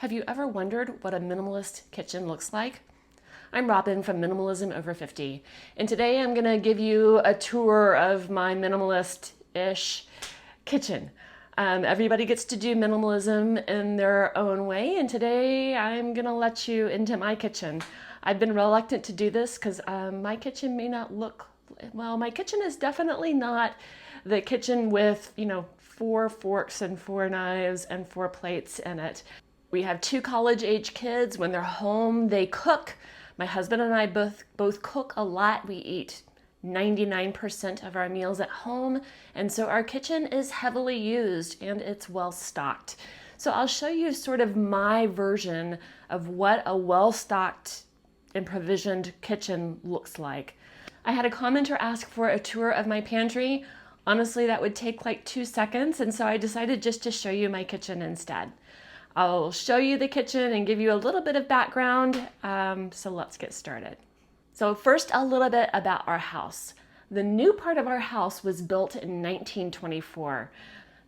Have you ever wondered what a minimalist kitchen looks like? I'm Robin from Minimalism Over 50, and today I'm going to give you a tour of my minimalist-ish kitchen. Everybody gets to do minimalism in their own way, and today I'm going to let you into my kitchen. I've been reluctant to do this because my kitchen may not look, well, my kitchen is definitely not the kitchen with, 4 forks and 4 knives and 4 plates in it. We have 2 college-age kids. When they're home, they cook. My husband and I both cook a lot. We eat 99% of our meals at home, and so our kitchen is heavily used and it's well stocked. So I'll show you sort of my version of what a well-stocked and provisioned kitchen looks like. I had a commenter ask for a tour of my pantry. Honestly, that would take like 2 seconds, and so I decided just to show you my kitchen instead. I'll show you the kitchen and give you a little bit of background, so let's get started. So first, a little bit about our house. The new part of our house was built in 1924.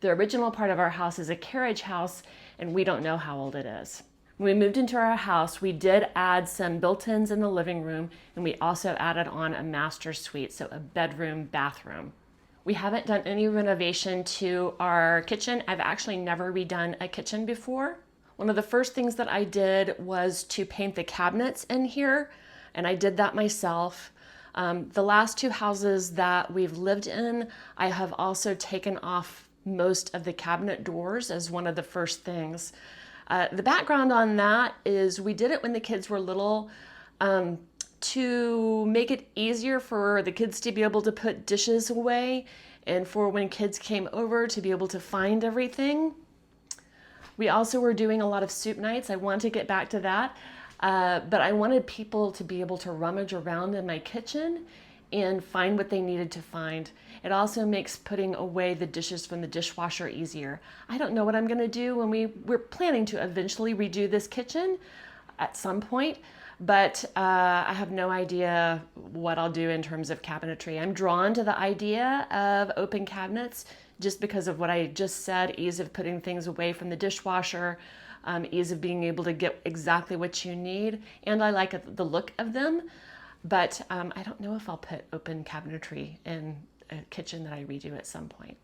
The original part of our house is a carriage house, and we don't know how old it is. When we moved into our house, we did add some built-ins in the living room, and we also added on a master suite, so a bedroom, bathroom. We haven't done any renovation to our kitchen. I've actually never redone a kitchen before. One of the first things that I did was to paint the cabinets in here, and I did that myself. The last 2 houses that we've lived in, I have also taken off most of the cabinet doors as one of the first things. The background on that is we did it when the kids were little, to make it easier for the kids to be able to put dishes away and for when kids came over to be able to find everything. We also were doing a lot of soup nights. I want to get back to that, but I wanted people to be able to rummage around in my kitchen and find what they needed to find. It also makes putting away the dishes from the dishwasher easier. I don't know what I'm gonna do when we're planning to eventually redo this kitchen at some point, but I have no idea what I'll do in terms of cabinetry. I'm drawn to the idea of open cabinets just because of what I just said, ease of putting things away from the dishwasher, ease of being able to get exactly what you need, and I like the look of them, but I don't know if I'll put open cabinetry in a kitchen that I redo at some point.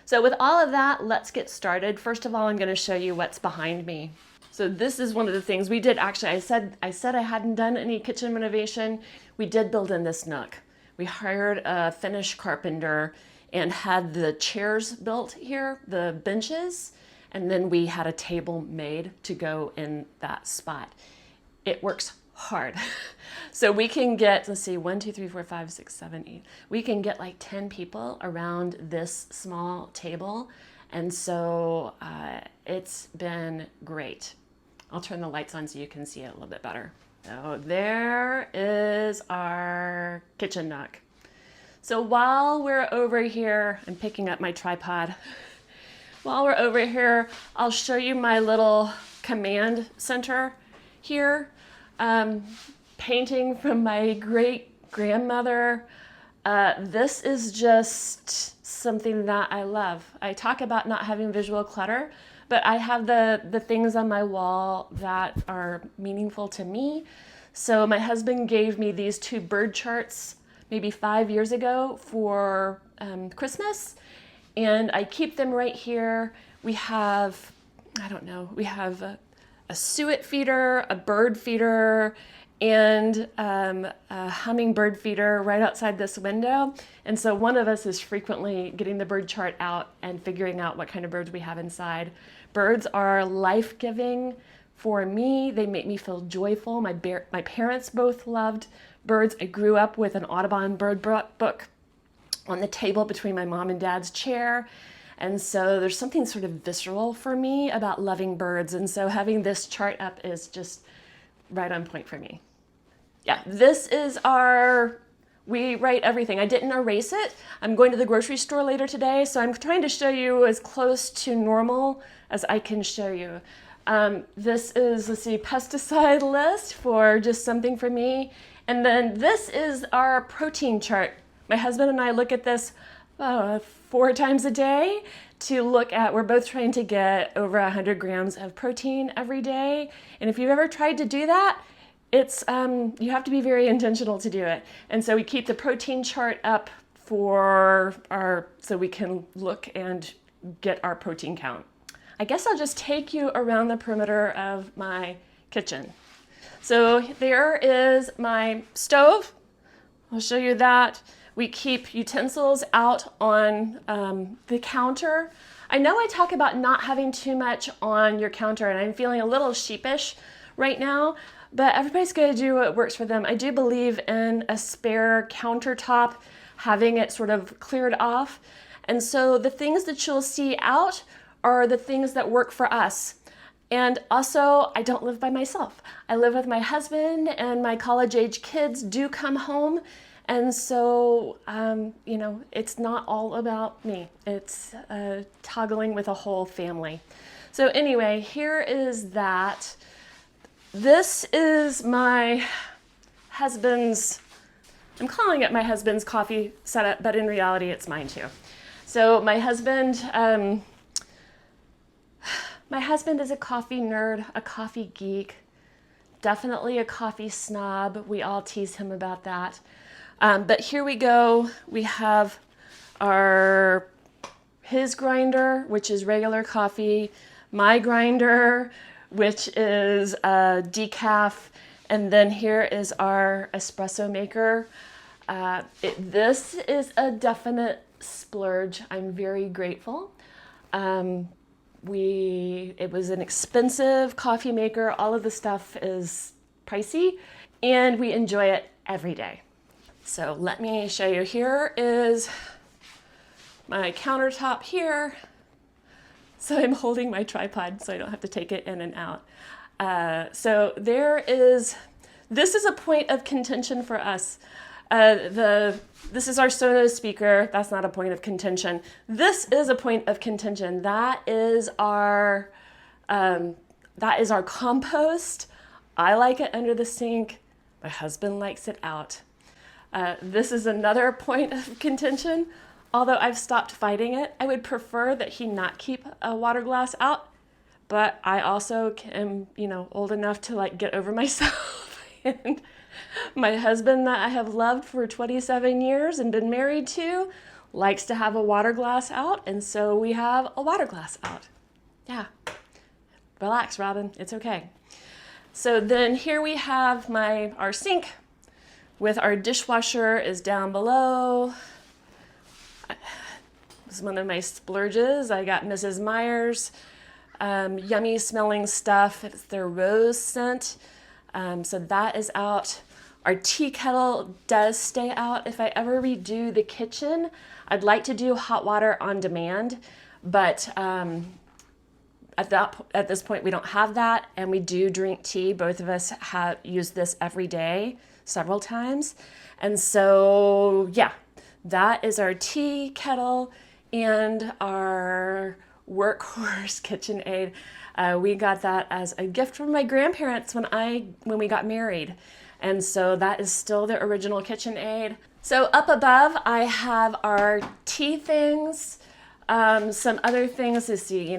So with all of that, let's get started. First of all, I'm going to show you what's behind me. So this is one of the things we did. Actually, I said I hadn't done any kitchen renovation. We did build in this nook. We hired a Finnish carpenter and had the chairs built here, the benches, and then we had a table made to go in that spot. It works hard. So we can get, let's see, 1, 2, 3, 4, 5, 6, 7, 8. We can get like 10 people around this small table. And so it's been great. I'll turn the lights on so you can see it a little bit better. So there is our kitchen nook. So while we're over here, I'm picking up my tripod. While we're over here, I'll show you my little command center here. Painting from my great grandmother. This is just something that I love. I talk about not having visual clutter, but I have the things on my wall that are meaningful to me. So my husband gave me these 2 bird charts maybe 5 years ago for Christmas, and I keep them right here. We have, I don't know, we have a suet feeder, a bird feeder, and a hummingbird feeder right outside this window. And so one of us is frequently getting the bird chart out and figuring out what kind of birds we have inside. Birds are life-giving for me. They make me feel joyful. My parents both loved birds. I grew up with an Audubon bird book on the table between my mom and dad's chair. And so there's something sort of visceral for me about loving birds. And so having this chart up is just right on point for me. Yeah, this is we write everything. I didn't erase it. I'm going to the grocery store later today, so I'm trying to show you as close to normal as I can show you. This is, let's see, pesticide list for just something for me. And then this is our protein chart. My husband and I look at this 4 times a day to look at, we're both trying to get over 100 grams of protein every day. And if you've ever tried to do that, it's you have to be very intentional to do it. And so we keep the protein chart up so we can look and get our protein count. I guess I'll just take you around the perimeter of my kitchen. So there is my stove. I'll show you that. We keep utensils out on the counter. I know I talk about not having too much on your counter, and I'm feeling a little sheepish right now, but everybody's going to do what works for them. I do believe in a spare countertop, having it sort of cleared off. And so the things that you'll see out are the things that work for us. And also, I don't live by myself. I live with my husband, and my college-age kids do come home. And so, it's not all about me. It's toggling with a whole family. So anyway, here is that. This is my husband's, I'm calling it my husband's coffee setup, but in reality, it's mine too. So my husband is a coffee nerd, a coffee geek, definitely a coffee snob. We all tease him about that. But here we go. We have his grinder, which is regular coffee, my grinder, which is decaf, and then here is our espresso maker. This is a definite splurge. I'm very grateful. It was an expensive coffee maker. All of the stuff is pricey, and we enjoy it every day. So let me show you. Here is my countertop here. So I'm holding my tripod so I don't have to take it in and out. So this is a point of contention for us. This is our Sonos speaker. That's not a point of contention. This is a point of contention. That is our compost. I like it under the sink. My husband likes it out. This is another point of contention. Although I've stopped fighting it, I would prefer that he not keep a water glass out. But I also am, old enough to get over myself. And my husband, that I have loved for 27 years and been married to, likes to have a water glass out. And so we have a water glass out. Yeah. Relax, Robin. It's okay. So then here we have our sink with our dishwasher is down below. This is one of my splurges. I got Mrs. Meyer's yummy smelling stuff. It's their rose scent. So that is out. Our tea kettle does stay out. If I ever redo the kitchen, I'd like to do hot water on demand, but at this point we don't have that, and we do drink tea. Both of us have used this every day, several times. And so, yeah, that is our tea kettle and our workhorse KitchenAid. We got that as a gift from my grandparents when we got married. And so that is still the original KitchenAid. So up above, I have our tea things, some other things to see,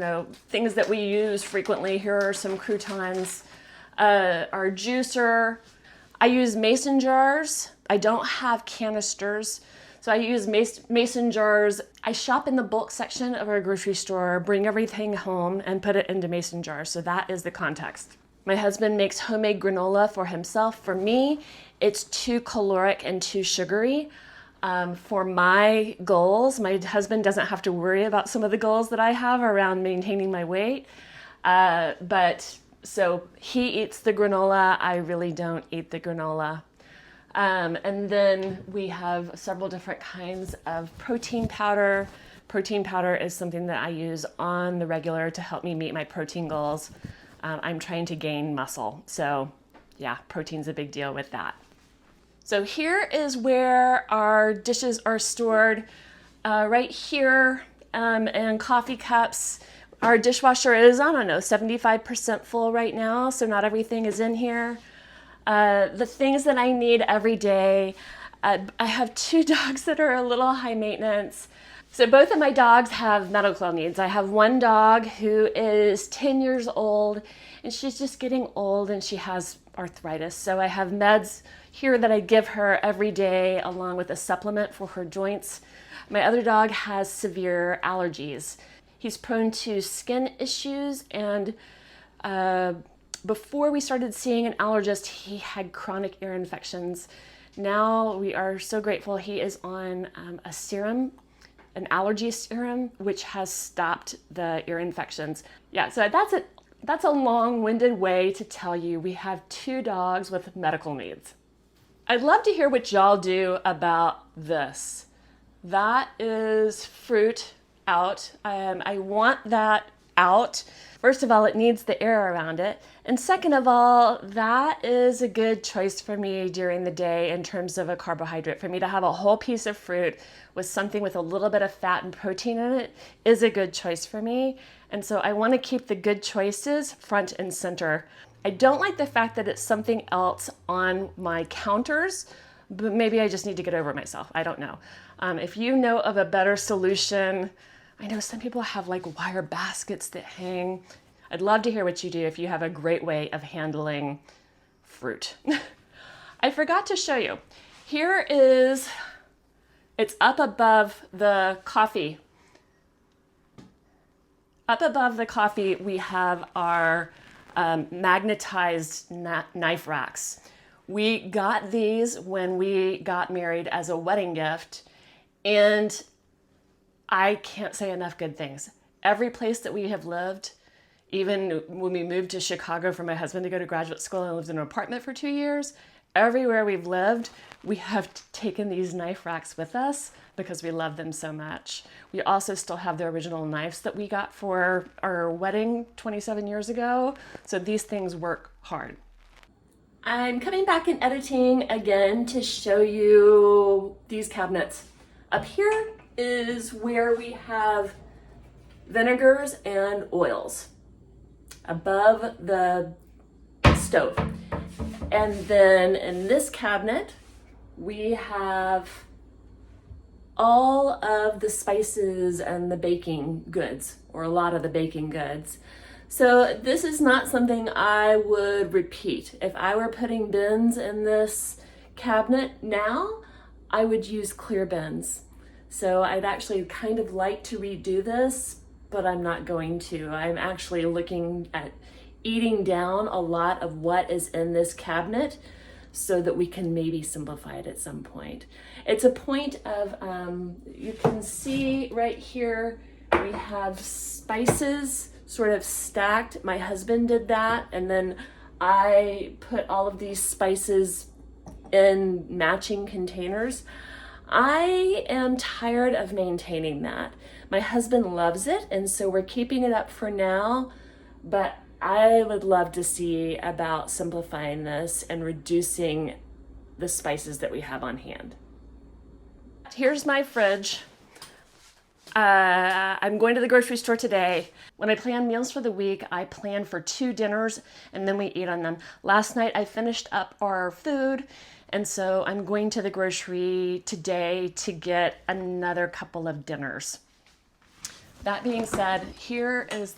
things that we use frequently. Here are some croutons, our juicer. I use mason jars. I don't have canisters. So I use mason jars. I shop in the bulk section of our grocery store, bring everything home, and put it into mason jars. So that is the context. My husband makes homemade granola for himself. For me, it's too caloric and too sugary. For my goals, my husband doesn't have to worry about some of the goals that I have around maintaining my weight. So he eats the granola. I really don't eat the granola. And then we have several different kinds of protein powder. Protein powder is something that I use on the regular to help me meet my protein goals. I'm trying to gain muscle. So yeah, protein's a big deal with that. So here is where our dishes are stored, right here, and coffee cups. Our dishwasher is, 75% full right now, so not everything is in here. The things that I need every day. I have 2 dogs that are a little high maintenance. So both of my dogs have medical needs. I have one dog who is 10 years old and she's just getting old and she has arthritis. So I have meds here that I give her every day along with a supplement for her joints. My other dog has severe allergies. He's prone to skin issues, and before we started seeing an allergist, he had chronic ear infections. Now we are so grateful he is on a serum, an allergy serum, which has stopped the ear infections. Yeah, so that's a long-winded way to tell you we have 2 dogs with medical needs. I'd love to hear what y'all do about this. That is fruit out. I want that out. First of all, it needs the air around it. And second of all, that is a good choice for me during the day in terms of a carbohydrate. For me to have a whole piece of fruit with something with a little bit of fat and protein in it is a good choice for me. And so I want to keep the good choices front and center. I don't like the fact that it's something else on my counters, but maybe I just need to get over myself. I don't know. If you know of a better solution, I know some people have like wire baskets that hang. I'd love to hear what you do if you have a great way of handling fruit. I forgot to show you. Here is, it's up above the coffee. Up above the coffee, we have our magnetized knife racks. We got these when we got married as a wedding gift, and I can't say enough good things. Every place that we have lived, even when we moved to Chicago for my husband to go to graduate school and lived in an apartment for 2 years, everywhere we've lived, we have taken these knife racks with us because we love them so much. We also still have the original knives that we got for our wedding 27 years ago. So these things work hard. I'm coming back in editing again to show you these cabinets. Up here is where we have vinegars and oils above the stove. And then in this cabinet, we have all of the spices and the baking goods, or a lot of the baking goods. So this is not something I would repeat. If I were putting bins in this cabinet now, I would use clear bins. So I'd actually kind of like to redo this, but I'm not going to. I'm actually looking at eating down a lot of what is in this cabinet so that we can maybe simplify it at some point. It's a point of, you can see right here, we have spices sort of stacked. My husband did that, and then I put all of these spices in matching containers. I am tired of maintaining that. My husband loves it, and so we're keeping it up for now, but I would love to see about simplifying this and reducing the spices that we have on hand. Here's my fridge. I'm going to the grocery store today. When I plan meals for the week, I plan for 2 dinners and then we eat on them. Last night I finished up our food, and so I'm going to the grocery today to get another couple of dinners. That being said, here is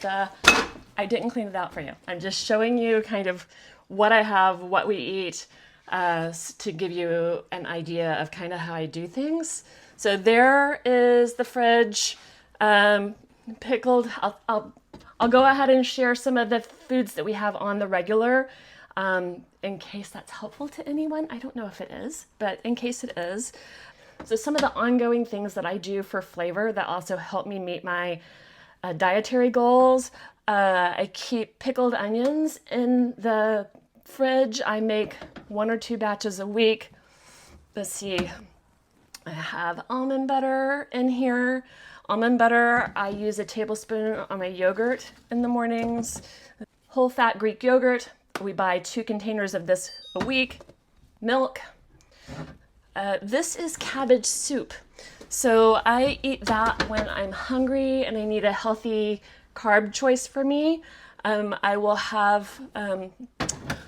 I didn't clean it out for you. I'm just showing you kind of what I have, what we eat, to give you an idea of kind of how I do things. So there is the fridge, pickled. I'll go ahead and share some of the foods that we have on the regular, in case that's helpful to anyone. I don't know if it is, but in case it is. So some of the ongoing things that I do for flavor that also help me meet my dietary goals. I keep pickled onions in the fridge. I make 1 or 2 batches a week. Let's see. I have almond butter in here. Almond butter, I use a tablespoon on my yogurt in the mornings. Whole fat Greek yogurt. We buy 2 containers of this a week. Milk. This is cabbage soup. So I eat that when I'm hungry and I need a healthy carb choice for me. I will have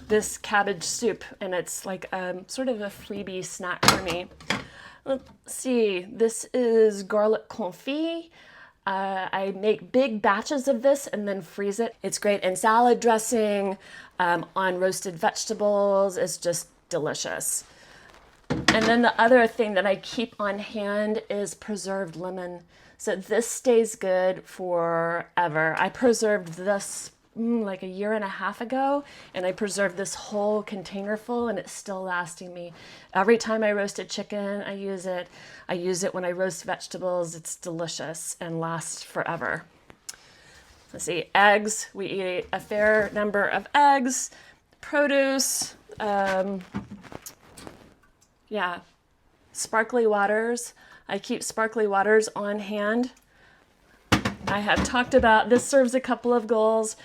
this cabbage soup, and it's like sort of a freebie snack for me. Let's see, this is garlic confit. I make big batches of this and then freeze it. It's great in salad dressing, on roasted vegetables. It's just delicious. And then the other thing that I keep on hand is preserved lemon. So this stays good forever. I preserved this like a year and a half ago, and I preserved this whole container full, and it's still lasting me. Every time I roast a chicken, I use it. I use it when I roast vegetables. It's delicious and lasts forever. Let's see, eggs. We eat a fair number of eggs. Produce, yeah, sparkly waters. I keep sparkly waters on hand. I have talked about, this serves a couple of goals.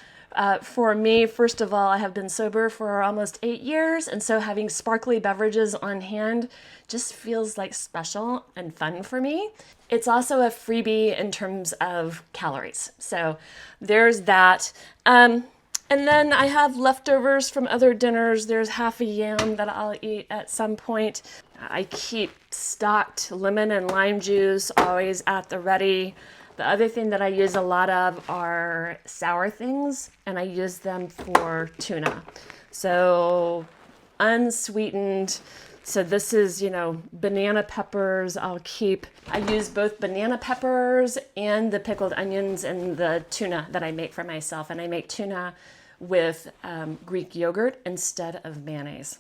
For me, first of all, I have been sober for almost 8 years, and so having sparkly beverages on hand just feels like special and fun for me. It's also a freebie in terms of calories. So there's that. And then I have leftovers from other dinners. There's half a yam that I'll eat at some point. I keep stocked lemon and lime juice always at the ready. The other thing that I use a lot of are sour things, and I use them for tuna. So unsweetened. So this is, banana peppers. I use both banana peppers and the pickled onions in the tuna that I make for myself. And I make tuna with Greek yogurt instead of mayonnaise.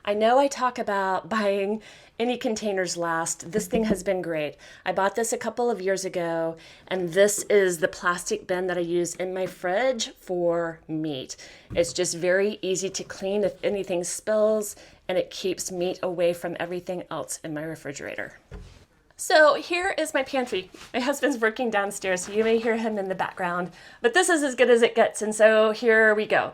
I know I talk about buying any containers last. This thing has been great. I bought this a couple of years ago, and this is the plastic bin that I use in my fridge for meat. It's just very easy to clean if anything spills, and it keeps meat away from everything else in my refrigerator. So here is my pantry. My husband's working downstairs, so you may hear him in the background, but this is as good as it gets, and so here we go.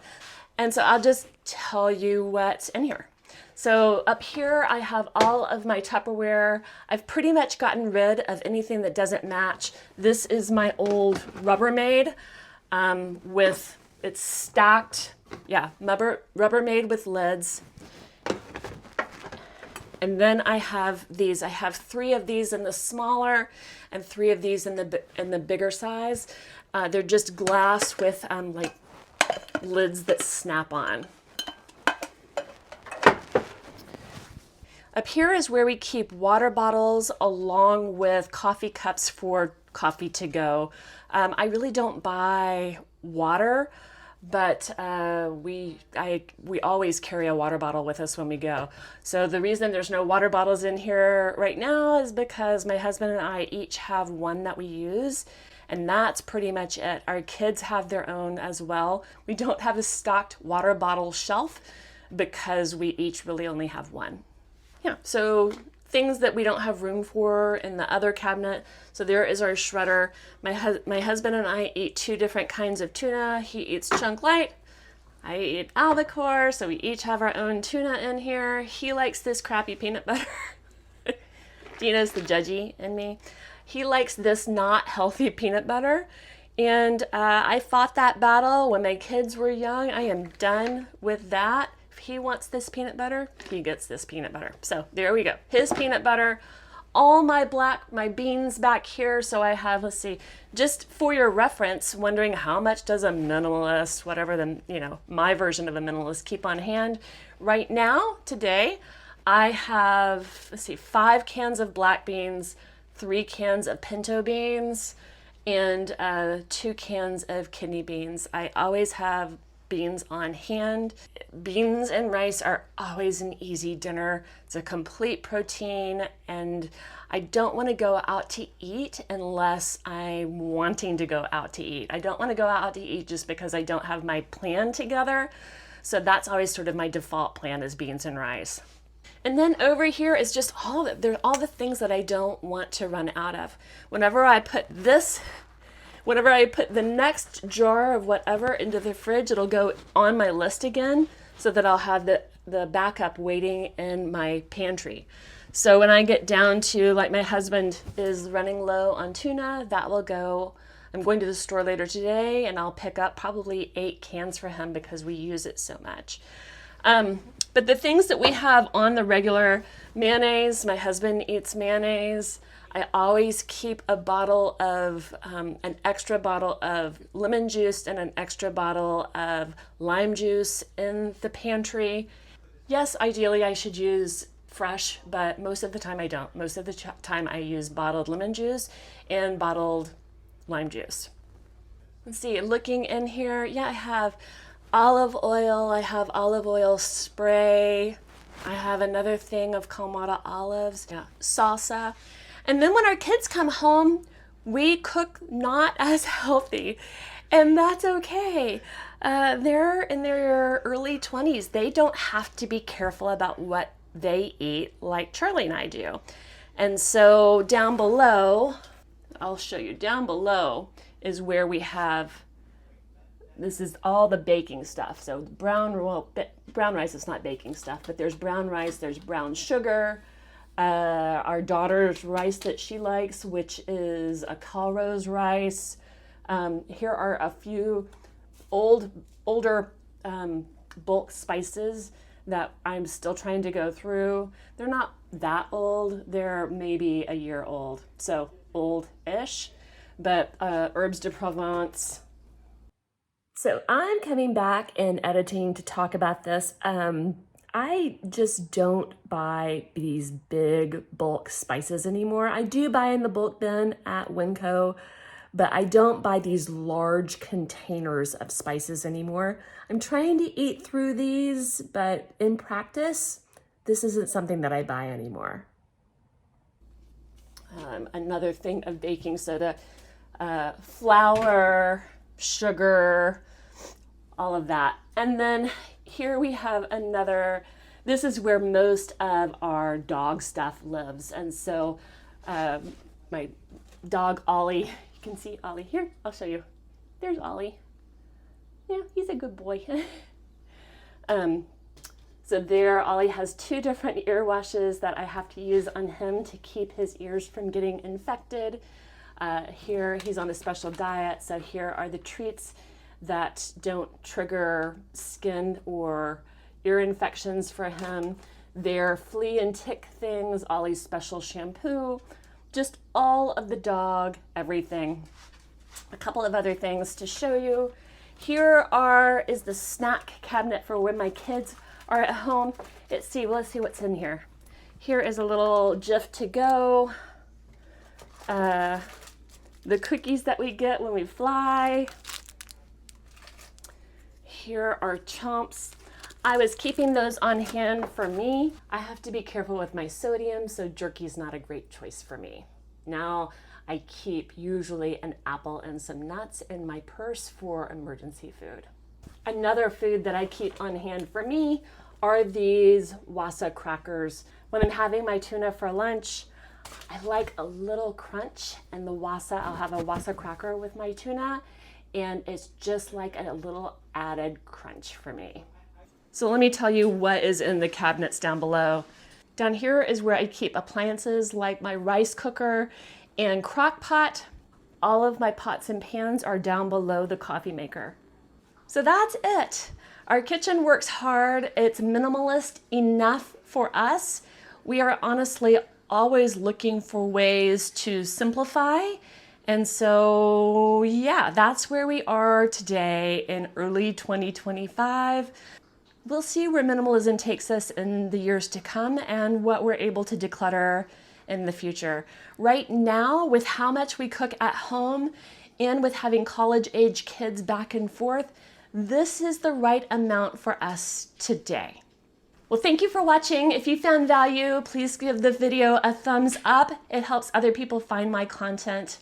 And so I'll just tell you what's in here. So up here I have all of my Tupperware. I've pretty much gotten rid of anything that doesn't match. This is my old Rubbermaid it's stacked, Rubbermaid with lids. And then I have these. I have 3 of these in the smaller and 3 of these in the bigger size. They're just glass with like lids that snap on. Up here is where we keep water bottles along with coffee cups for coffee to go. I really don't buy water, but we always carry a water bottle with us when we go. So the reason there's no water bottles in here right now is because my husband and I each have one that we use, and that's pretty much it. Our kids have their own as well. We don't have a stocked water bottle shelf because we each really only have one. Yeah, so things that we don't have room for in the other cabinet. So there is our shredder. My husband and I eat 2 different kinds of tuna. He eats chunk light. I eat albacore, so we each have our own tuna in here. He likes this crappy peanut butter. Dina's the judgy in me. He likes this not healthy peanut butter. And I fought that battle when my kids were young. I am done with that. He wants this peanut butter, he gets this peanut butter. So there we go. His peanut butter, all my beans back here. So I have, let's see, just for your reference, wondering how much does a minimalist, whatever my version of a minimalist, keep on hand. Right now, today, I have, 5 cans of black beans, 3 cans of pinto beans, and 2 cans of kidney beans. I always have beans on hand. Beans and rice are always an easy dinner. It's a complete protein, and I don't want to go out to eat unless I'm wanting to go out to eat. I don't want to go out to eat just because I don't have my plan together. So that's always sort of my default plan, is beans and rice. And then over here is just all the things that I don't want to run out of. Whenever I put the next jar of whatever into the fridge, it'll go on my list again so that I'll have the backup waiting in my pantry. So when I get down to, like, my husband is running low on tuna, that will go. I'm going to the store later today, and I'll pick up probably 8 cans for him because we use it so much. But the things that we have on the regular: mayonnaise, my husband eats mayonnaise. I always keep a bottle of, an extra bottle of lemon juice and an extra bottle of lime juice in the pantry. Yes, ideally I should use fresh, but most of the time I don't. Most of the time I use bottled lemon juice and bottled lime juice. Let's see, looking in here, yeah, I have olive oil. I have olive oil spray. I have another thing of Kalamata olives, yeah, salsa. And then when our kids come home, we cook not as healthy, and that's okay. They're in their early 20s. They don't have to be careful about what they eat like Charlie and I do. And so down below, I'll show you, down below is where we have, this is all the baking stuff. So brown rice is not baking stuff, but there's brown rice, there's brown sugar, our daughter's rice that she likes, which is a Calrose rice. Here are a few older bulk spices that I'm still trying to go through. They're not that old. They're maybe a year old, so old-ish, but herbs de Provence. So I'm coming back and editing to talk about this. I just don't buy these big bulk spices anymore. I do buy in the bulk bin at Winco, but I don't buy these large containers of spices anymore. I'm trying to eat through these, but in practice, this isn't something that I buy anymore. Another thing of baking soda, flour, sugar, all of that. And then here we have another, this is where most of our dog stuff lives. And so my dog Ollie, you can see Ollie here, I'll show you. There's Ollie. Yeah, he's a good boy. So there, Ollie has 2 different ear washes that I have to use on him to keep his ears from getting infected. Here, he's on a special diet, so here are the treats that don't trigger skin or ear infections for him. They're flea and tick things, Ollie's special shampoo, just all of the dog, everything. A couple of other things to show you. Here is the snack cabinet for when my kids are at home. Let's see what's in here. Here is a little Jif to go. The cookies that we get when we fly. Here are chomps. I was keeping those on hand for me. I have to be careful with my sodium, so jerky's not a great choice for me. Now I keep usually an apple and some nuts in my purse for emergency food. Another food that I keep on hand for me are these wasa crackers. When I'm having my tuna for lunch, I like a little crunch, and the wasa, I'll have a wasa cracker with my tuna, and it's just like a little added crunch for me. So let me tell you what is in the cabinets down below. Down here is where I keep appliances like my rice cooker and crock pot. All of my pots and pans are down below the coffee maker. So that's it. Our kitchen works hard. It's minimalist enough for us. We are honestly always looking for ways to simplify. And so, yeah, that's where we are today in early 2025. We'll see where minimalism takes us in the years to come and what we're able to declutter in the future. Right now, with how much we cook at home and with having college-age kids back and forth, this is the right amount for us today. Well, thank you for watching. If you found value, please give the video a thumbs up. It helps other people find my content.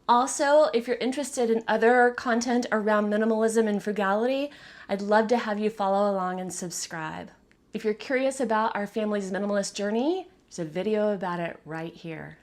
Also, if you're interested in other content around minimalism and frugality, I'd love to have you follow along and subscribe. If you're curious about our family's minimalist journey, there's a video about it right here.